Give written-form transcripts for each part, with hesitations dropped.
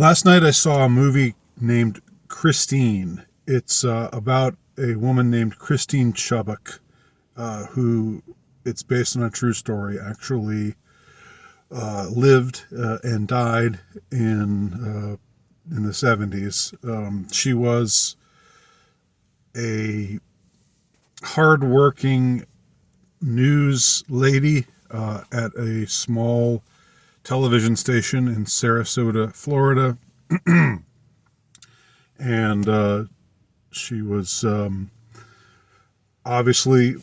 Last night I saw a movie named Christine. It's about a woman named Christine Chubbuck, who it's based on a true story, actually lived and died in the 70s. She was a hardworking news lady at a small television station in Sarasota, Florida. And she was obviously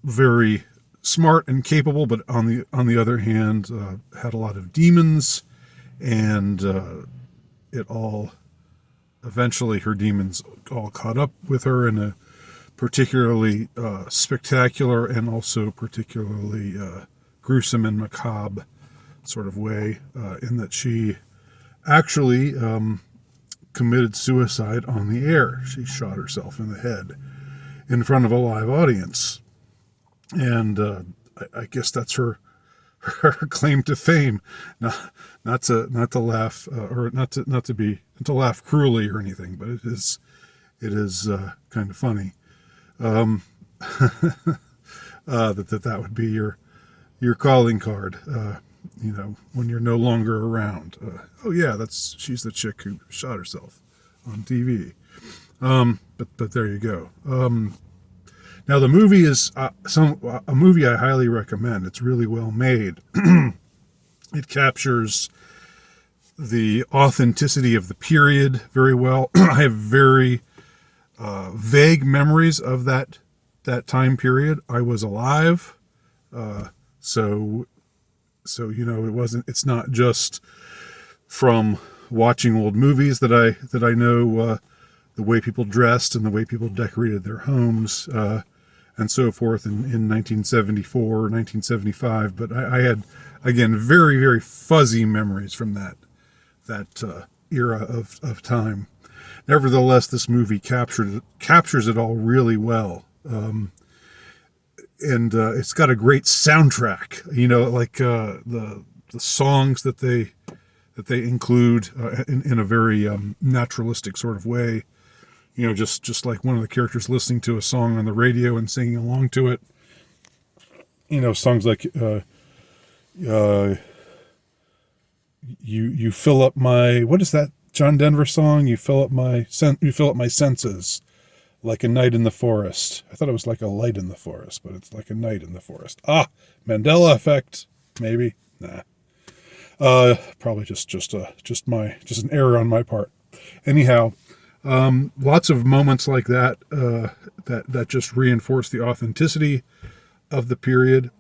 very smart and capable, but on the other hand, had a lot of demons, and it all eventually her demons all caught up with her in a particularly spectacular and also particularly gruesome and macabre sort of way, in that she actually committed suicide on the air. She shot herself in the head in front of a live audience, and I guess that's her claim to fame. Not to laugh, or not to laugh cruelly or anything, but it is kind of funny that would be your calling card. When you're no longer around. Oh yeah, she's the chick who shot herself on TV. But there you go. Now the movie is a movie I highly recommend. It's really well made. It captures the authenticity of the period very well. I have very vague memories of that time period. I was alive, so it's not just from watching old movies that I know the way people dressed and the way people decorated their homes and so forth in 1974 or 1975. But I had, again, very, very fuzzy memories from that era of time. Nevertheless, this movie captures it all really well. And it's got a great soundtrack, like the songs that they include in a very naturalistic sort of way. Just like one of the characters listening to a song on the radio and singing along to it. Songs like you fill up my, what is that John Denver song? You fill up my senses. Like a night in the forest. I thought it was like a light in the forest, but it's like a night in the forest. Mandela effect, maybe. Nah. Probably just an error on my part. Anyhow, lots of moments like that that just reinforce the authenticity of the period.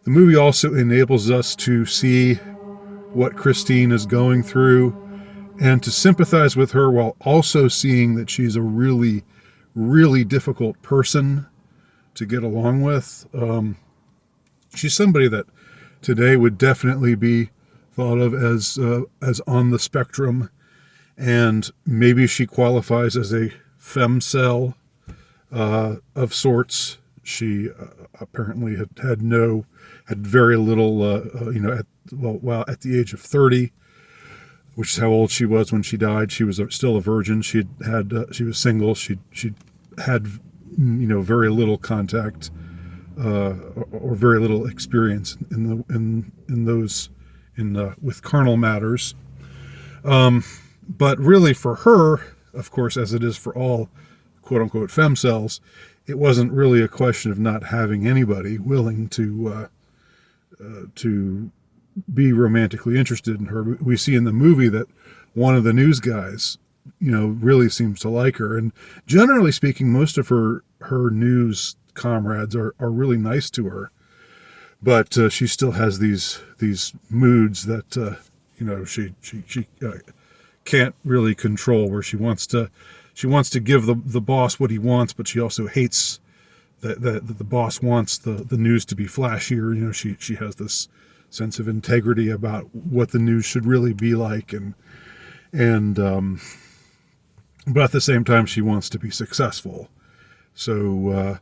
The movie also enables us to see what Christine is going through and to sympathize with her while also seeing that she's a really, really difficult person to get along with. She's somebody that today would definitely be thought of as on the spectrum, and maybe she qualifies as a femcel of sorts. She apparently had very little, at the age of 30, which is how old she was when she died. She was still a virgin. She was single. She had very little contact or very little experience with carnal matters. But really, for her, of course, as it is for all quote unquote femcels, it wasn't really a question of not having anybody willing to be romantically interested in her. We see in the movie that one of the news guys, really seems to like her. And generally speaking, most of her news comrades are really nice to her. But she still has these moods that, she can't really control, where she wants to give the boss what he wants, but she also hates that the boss wants the news to be flashier. She has this sense of integrity about what the news should really be like, and but at the same time she wants to be successful. So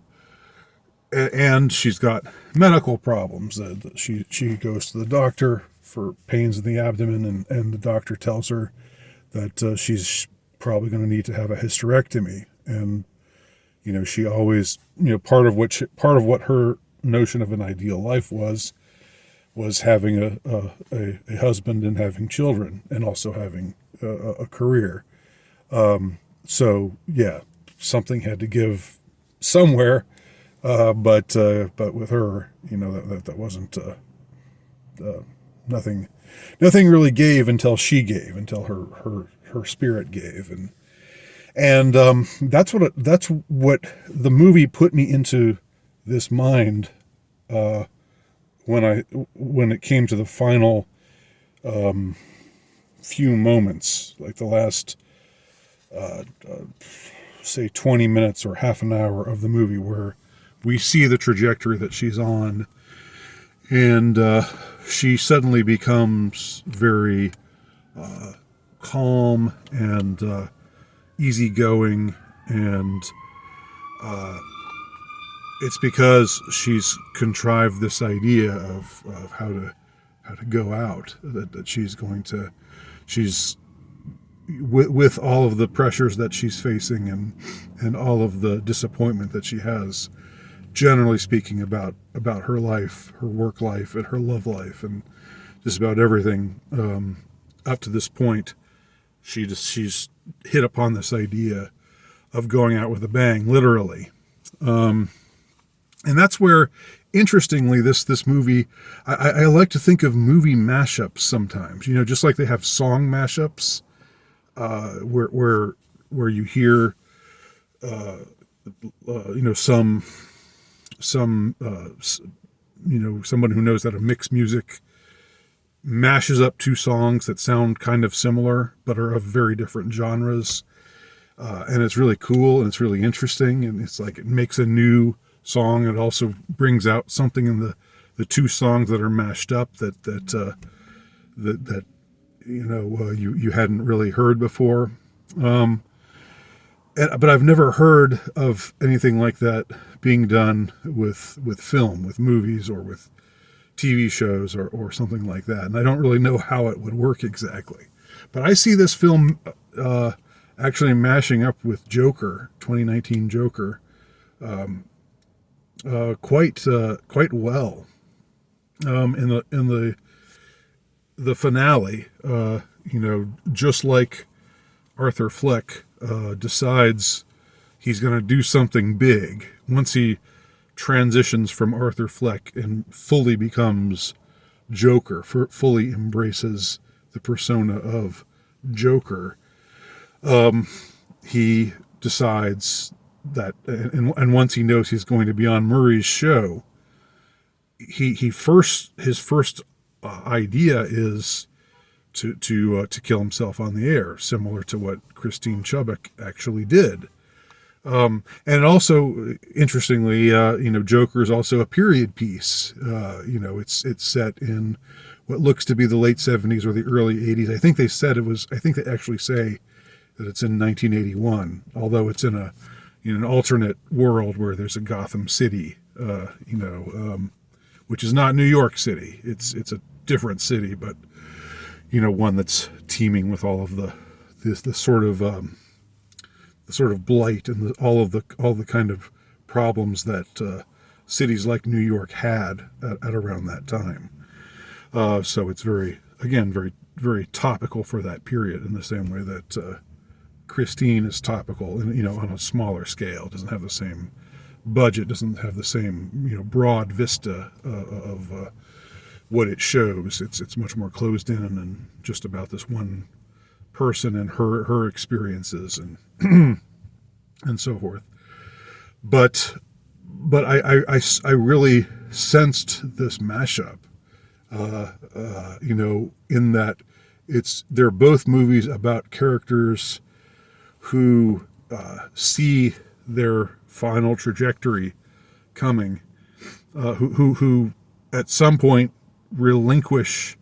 and she's got medical problems. She goes to the doctor for pains in the abdomen, and the doctor tells her that she's probably going to need to have a hysterectomy. And she always, part of what her notion of an ideal life was having a husband and having children, and also having a career. So yeah, something had to give somewhere, but with her, that wasn't nothing. Nothing really gave until she gave, until her spirit gave, and that's what the movie put me into this mind when it came to the final few moments, like the last say 20 minutes or half an hour of the movie, where we see the trajectory that she's on, and she suddenly becomes very calm and easygoing, and it's because she's contrived this idea of how to go out, that she's with all of the pressures that she's facing, and all of the disappointment that she has, generally speaking, about her life, her work life, and her love life, and just about everything up to this point. She's hit upon this idea of going out with a bang, literally. And that's where, interestingly, this movie, I like to think of movie mashups sometimes, just like they have song mashups, where you hear, someone who knows how to mix music mashes up two songs that sound kind of similar but are of very different genres, and it's really cool, and it's really interesting, and it's like it makes a new song. It also brings out something in the two songs that are mashed up that you hadn't really heard before. But I've never heard of anything like that being done with film, with movies, or with TV shows, or something like that. And I don't really know how it would work exactly. But I see this film actually mashing up with Joker, 2019 Joker, quite well. In the finale, just like Arthur Fleck decides he's going to do something big once he transitions from Arthur Fleck and fully becomes Joker, fully embraces the persona of Joker. He decides that, and once he knows he's going to be on Murray's show, his first idea is to kill himself on the air, similar to what Christine Chubbuck actually did. And also, interestingly, Joker is also a period piece. It's set in what looks to be the late 70s or the early 80s. I think they actually say that it's in 1981, although it's in an alternate world where there's a Gotham City, which is not New York City. It's a different city, but one that's teeming with all of the sort of blight and all the kind of problems that cities like New York had at around that time. So it's very, very topical for that period, in the same way that Christine is topical, and on a smaller scale. It doesn't have the same budget, doesn't have the same broad vista of what it shows. It's much more closed in and just about this one person and her experiences and and so forth. But I really sensed this mashup, in that they're both movies about characters who see their final trajectory coming, who at some point relinquish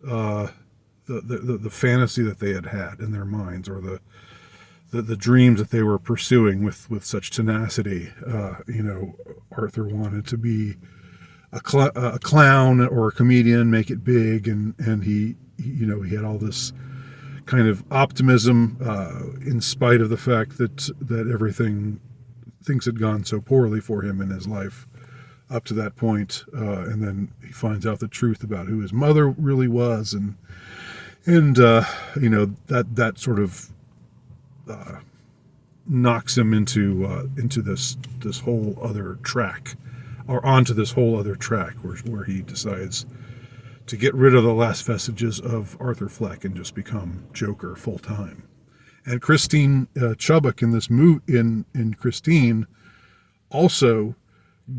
the fantasy that they had in their minds, or the dreams that they were pursuing with such tenacity. Arthur wanted to be a clown or a comedian, make it big, and he had all this kind of optimism in spite of the fact that everything things had gone so poorly for him in his life up to that point, and then he finds out the truth about who his mother really was, and that sort of knocks him into this whole other track, or onto this whole other track where he decides to get rid of the last vestiges of Arthur Fleck and just become Joker full time. And Christine Chubbuck in this in Christine also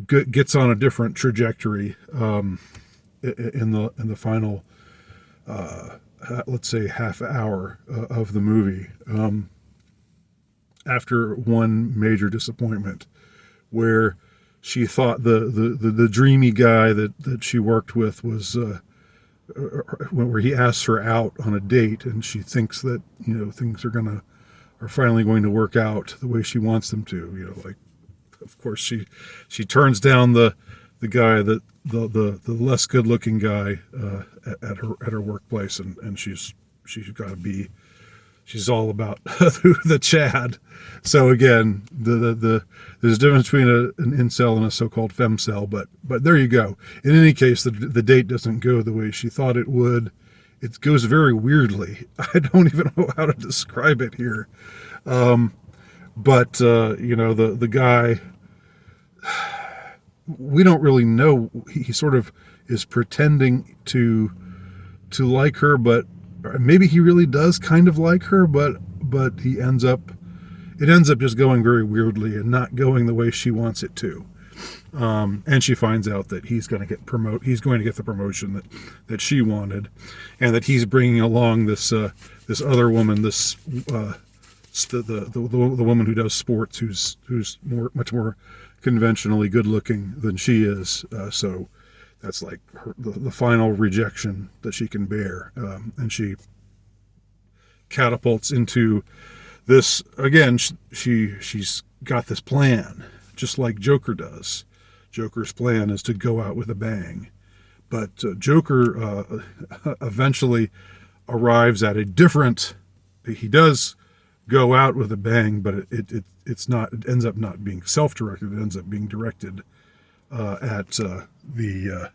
gets on a different trajectory in the final let's say half hour of the movie, after one major disappointment where she thought the dreamy guy that she worked with was where he asks her out on a date, and she thinks that things are finally going to work out the way she wants them to. Like, of course she turns down the guy the less good looking guy at her workplace, and she's got to be. She's all about the Chad. So again, there's a difference between an incel and a so-called femcel, but there you go. In any case, the date doesn't go the way she thought it would. It goes very weirdly. I don't even know how to describe it here. But the guy, we don't really know. He sort of is pretending to like her, but maybe he really does kind of like her, but it ends up just going very weirdly and not going the way she wants it to. And she finds out that he's going to get the promotion that she wanted, and that he's bringing along this other woman, the woman who does sports, who's much more conventionally good looking than she is. So that's like the final rejection that she can bear, and she catapults into this again. She's got this plan, just like Joker does. Joker's plan is to go out with a bang, but Joker eventually arrives at a different. He does go out with a bang, but it ends up not being self-directed. It ends up being directed at the